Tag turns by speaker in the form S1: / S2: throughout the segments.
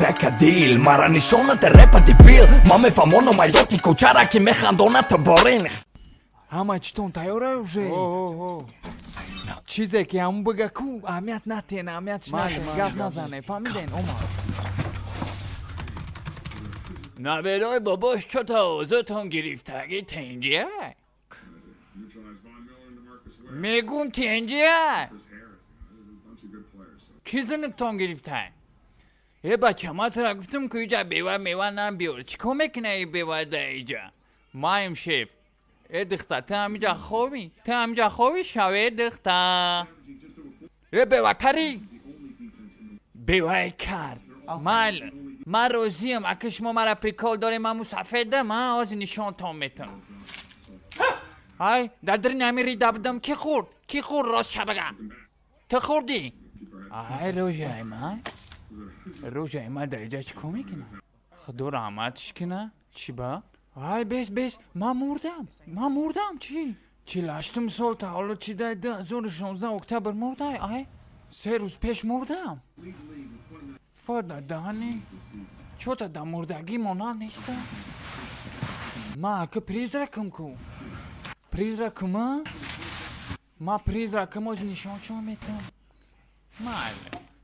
S1: Decadil, mara nishonat repati pil Mame famono майдоти кучараки механдонат борин
S2: Ама чтон тайёра уже? Чизе ки ам бага ку амят натен, амят шнатен, гап назане, фамиден, Омар.
S3: نبرای باباش چو تا اوزتون گرفتگی تنجیه میگم تنجیه چیزنتون گرفتن یه بچه ما ترا گفتم که اینجا بیوه نم بیار چیکو میکنه ای بیوه ده اینجا مایم شیف ای دختر تا همینجا خوبی شوی دختر ای بیوه کاری بیوه کار مال من روزیم اگه شما مرا پریکال داره من مسافدم از نشان تام میتم های در نمیری دبدم کی خورد راست شبگه تو خوردی های روژای من در اینجا چکو میکنه خدا رحمتش کنه چی با های بس من مردم چی لاشتم سال تا حالا چی ده 2016 اکتبر مرده های 3 روز پیش مردم فادا دهانی چوتا دا مردگی مونا نیسته ما که پریز رکم ما پریز رکم از نشان شما میتم مال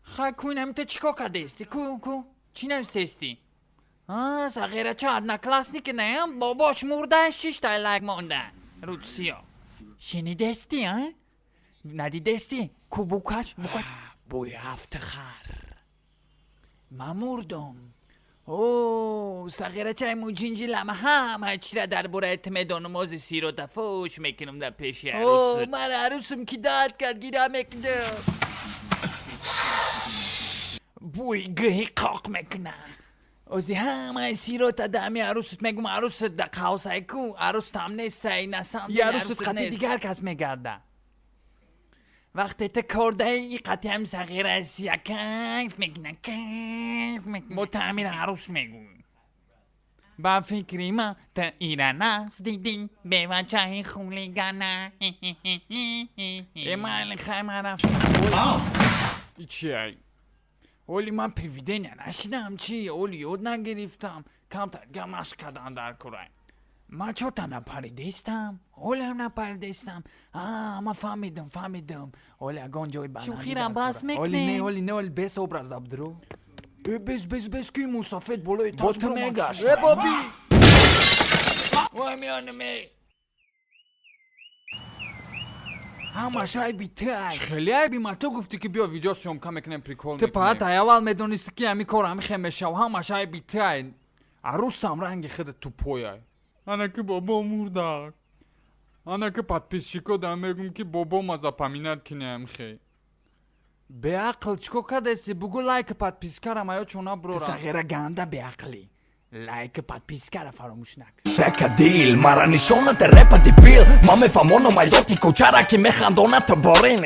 S3: خواهی کنم تو چیکو کدستی کو چی نوستستی سغیره چه ادنا کلاس نکنم باباش مرده 6 تا لگ مانده رود سیا شنیدستی ندیدستی کو بوکاش بوی افتخار من مردم سغیره چای موجینجی لما همه چی را در باره اتمدان موز سی رو دفوش میکنم در پیش عروس من عروسم که داد کرد گیره میکنم بوی گهی قاق میکنه اوزی همه سی رو تا دمی عروست میگم عروست در قوسای کو عروست هم نیست نسام یه عروست قطعی دیگر کس میگرده وقتی تا کرده ای قطعی هم صغیره سیا کیف میکنه متعمیر عروس میگون با فکری ما تا ایران است دیدی به وجه خولیگانه ایمان خواهی من رفتم چی اولی من پریویدنی نشیدم چی اولی یاد نگرفتم کمتر گمش کردن در کره من چوتا نپریدستم اولی هم نپریدستم من فهمیدم اولی اگان جای بنایی
S2: شوخی را بس میکنه
S3: اولی نه بس obraz abdru بس کی مسافت بالای تاج
S2: تو میگشت
S3: بابی وای میانمه همش عیبی تای
S2: خیلی عیبی من تو گفتی که بیا ویدیو شما کم میکنم پریکول
S3: تو
S2: میکنم
S3: پاتا اول میدونستی که همی کار همی خیمشه و همش عیبی تای عروسم رنگ خودت تو پویای
S2: Она که بابا مرده Она که подписчико да میگم که بابا ما запоминать کنیم خیلی
S3: به عقل چکو کدستی بگو لایک پادپیس کارم آیا چونا برورم تسغیره گنده به عقلی لایک پادپیس کاره فراموش نکن Decadil, mara nishonat repati pil Mame famono майдоти кучараки механдонат борин